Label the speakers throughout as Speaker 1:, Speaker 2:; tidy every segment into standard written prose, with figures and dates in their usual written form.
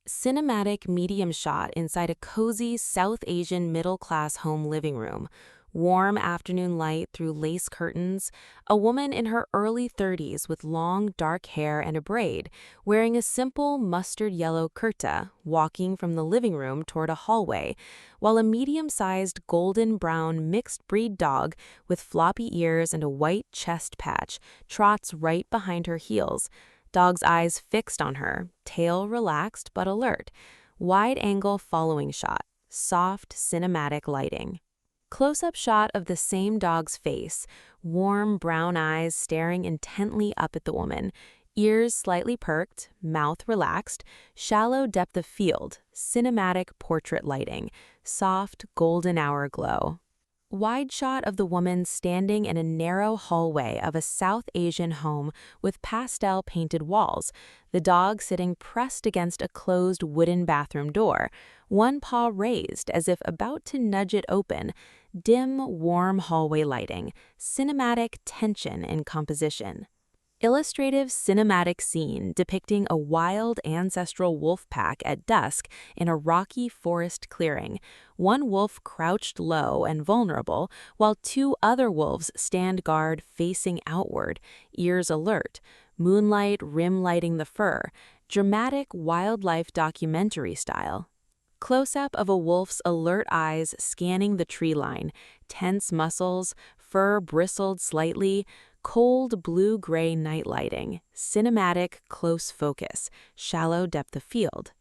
Speaker 1: Cinematic medium shot inside a cozy South Asian middle-class home living room. Warm afternoon light through lace curtains. A woman in her early 30s with long, dark hair and a braid, wearing a simple mustard yellow kurta, walking from the living room toward a hallway, while a medium-sized golden brown mixed breed dog with floppy ears and a white chest patch trots right behind her heels. Dog's eyes fixed on her, tail relaxed but alert. Wide-angle following shot, soft cinematic lighting. Close-up shot of the same dog's face, warm brown eyes staring intently up at the woman, ears slightly perked, mouth relaxed, shallow depth of field, cinematic portrait lighting, soft golden hour glow. Wide shot of the woman standing in a narrow hallway of a South Asian home with pastel painted walls, the dog sitting pressed against a closed wooden bathroom door, one paw raised as if about to nudge it open, dim, warm hallway lighting, cinematic tension in composition. Illustrative cinematic scene depicting a wild ancestral wolf pack at dusk in a rocky forest clearing. One wolf crouched low and vulnerable, while two other wolves stand guard facing outward, ears alert, moonlight rim lighting the fur, dramatic wildlife documentary style. Close-up of a wolf's alert eyes scanning the tree line, tense muscles, fur bristled slightly, cold blue-gray night lighting, cinematic close focus, shallow depth of field.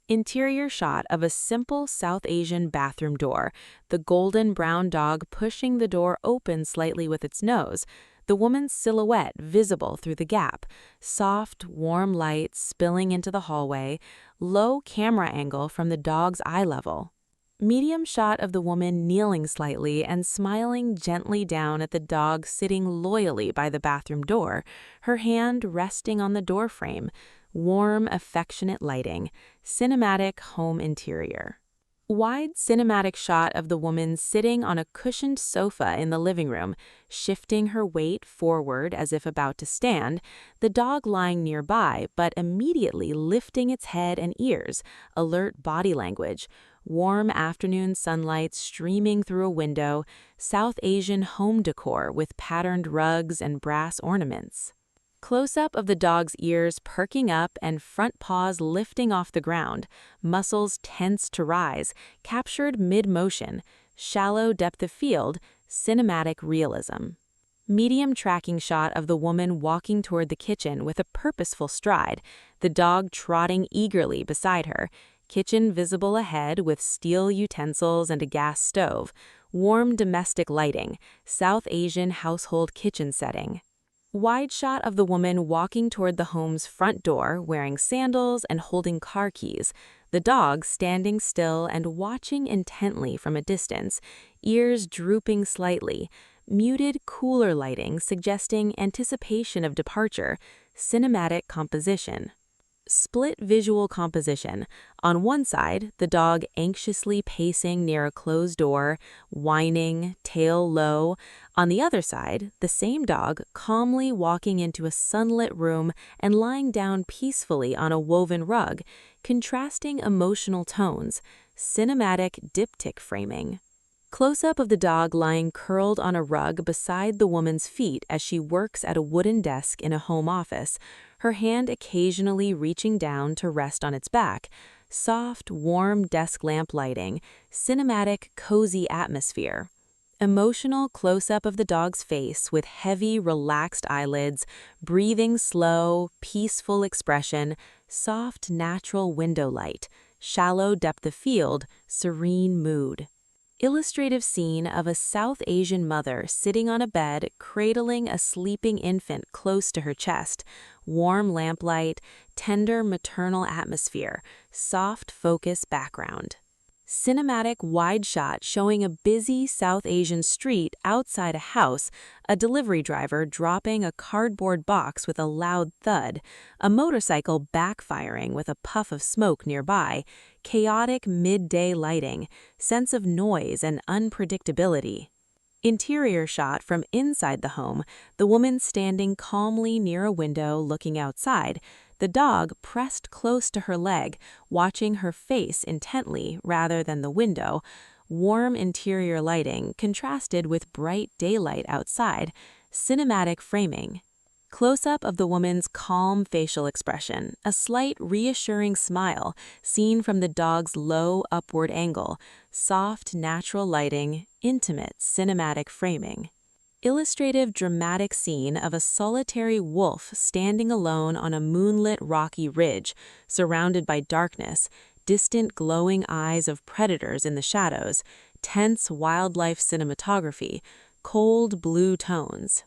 Speaker 1: Interior shot of a simple South Asian bathroom door, the golden brown dog pushing the door open slightly with its nose, the woman's silhouette visible through the gap, soft, warm light spilling into the hallway, low camera angle from the dog's eye level. Medium shot of the woman kneeling slightly and smiling gently down at the dog sitting loyally by the bathroom door, her hand resting on the door frame. Warm, affectionate lighting, cinematic home interior. Wide cinematic shot of the woman sitting on a cushioned sofa in the living room, shifting her weight forward as if about to stand, the dog lying nearby but immediately lifting its head and ears, alert body language. Warm afternoon sunlight streaming through a window, South Asian home decor with patterned rugs and brass ornaments. Close-up of the dog's ears perking up and front paws lifting off the ground, muscles tense to rise, captured mid-motion, shallow depth of field, cinematic realism. Medium tracking shot of the woman walking toward the kitchen with a purposeful stride, the dog trotting eagerly beside her, kitchen visible ahead with steel utensils and a gas stove, warm domestic lighting, South Asian household kitchen setting. Wide shot of the woman walking toward the home's front door wearing sandals and holding car keys, the dog standing still and watching intently from a distance, ears drooping slightly, muted cooler lighting suggesting anticipation of departure, cinematic composition. Split visual composition. On one side, the dog anxiously pacing near a closed door, whining, tail low. On the other side, the same dog calmly walking into a sunlit room and lying down peacefully on a woven rug, contrasting emotional tones, cinematic diptych framing. Close-up of the dog lying curled on a rug beside the woman's feet as she works at a wooden desk in a home office, her hand occasionally reaching down to rest on its back. Soft, warm desk lamp lighting, cinematic, cozy atmosphere. Emotional close-up of the dog's face with heavy, relaxed eyelids, breathing slow, peaceful expression, soft, natural window light, shallow depth of field, serene mood. Illustrative scene of a South Asian mother sitting on a bed cradling a sleeping infant close to her chest, warm lamplight, tender maternal atmosphere, soft focus background. Cinematic wide shot showing a busy South Asian street outside a house, a delivery driver dropping a cardboard box with a loud thud, a motorcycle backfiring with a puff of smoke nearby, chaotic midday lighting, sense of noise and unpredictability. Interior shot from inside the home, the woman standing calmly near a window looking outside, the dog pressed close to her leg, watching her face intently rather than the window. Warm interior lighting contrasted with bright daylight outside. Cinematic framing. Close-up of the woman's calm facial expression, a slight reassuring smile seen from the dog's low upward angle, soft natural lighting, intimate cinematic framing. Illustrative dramatic scene of a solitary wolf standing alone on a moonlit rocky ridge, surrounded by darkness, distant glowing eyes of predators in the shadows, tense wildlife cinematography, cold blue tones.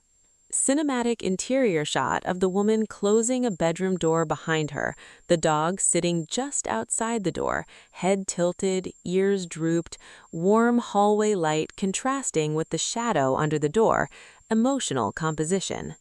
Speaker 1: Cinematic interior shot of the woman closing a bedroom door behind her, the dog sitting just outside the door, head tilted, ears drooped, warm hallway light contrasting with the shadow under the door, emotional composition.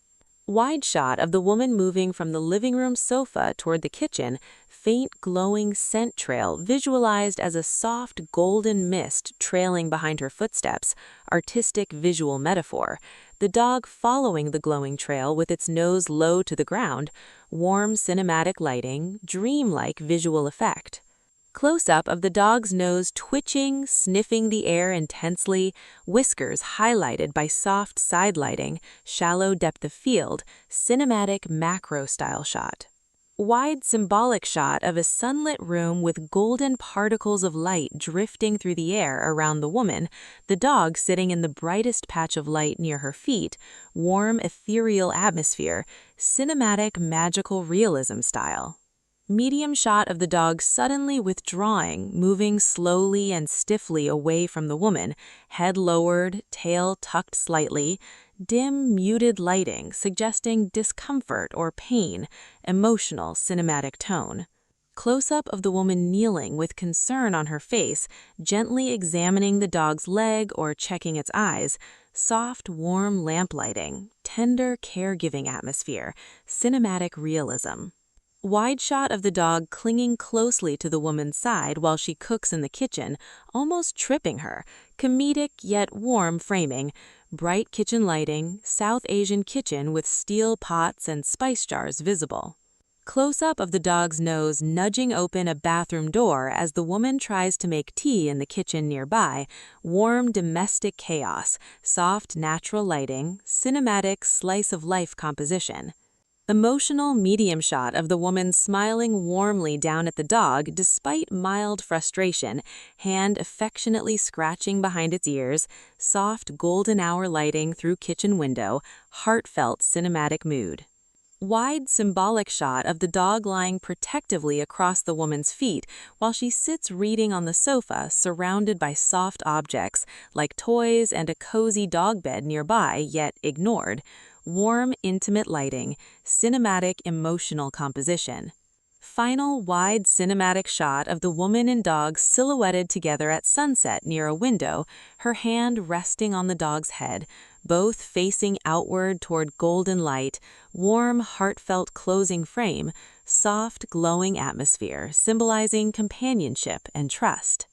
Speaker 1: Wide shot of the woman moving from the living room sofa toward the kitchen, faint glowing scent trail visualized as a soft golden mist trailing behind her footsteps, artistic visual metaphor. The dog following the glowing trail with its nose low to the ground, warm cinematic lighting, dreamlike visual effect. Close-up of the dog's nose twitching, sniffing the air intensely, whiskers highlighted by soft side lighting, shallow depth of field, cinematic macro-style shot. Wide symbolic shot of a sunlit room with golden particles of light drifting through the air around the woman, the dog sitting in the brightest patch of light near her feet, warm ethereal atmosphere, cinematic magical realism style. Medium shot of the dog suddenly withdrawing, moving slowly and stiffly away from the woman, head lowered, tail tucked slightly, dim, muted lighting suggesting discomfort or pain, emotional cinematic tone. Close-up of the woman kneeling with concern on her face, gently examining the dog's leg or checking its eyes, soft, warm lamp lighting, tender caregiving atmosphere, cinematic realism. Wide shot of the dog clinging closely to the woman's side while she cooks in the kitchen, almost tripping her, comedic yet warm framing, bright kitchen lighting, South Asian kitchen with steel pots and spice jars visible. Close-up of the dog's nose nudging open a bathroom door as the woman tries to make tea in the kitchen nearby, warm domestic chaos, soft natural lighting, cinematic slice-of-life composition. Emotional medium shot of the woman smiling warmly down at the dog despite mild frustration, hand affectionately scratching behind its ears, soft golden hour lighting through kitchen window, heartfelt cinematic mood. Wide symbolic shot of the dog lying protectively across the woman's feet while she sits reading on the sofa surrounded by soft objects like toys and a cozy dog bed nearby yet ignored. Warm, intimate lighting, cinematic, emotional composition. Final wide cinematic shot of the woman and dog silhouetted together at sunset near a window, her hand resting on the dog's head, both facing outward toward golden light, warm, heartfelt closing frame, soft, glowing atmosphere symbolizing companionship and trust.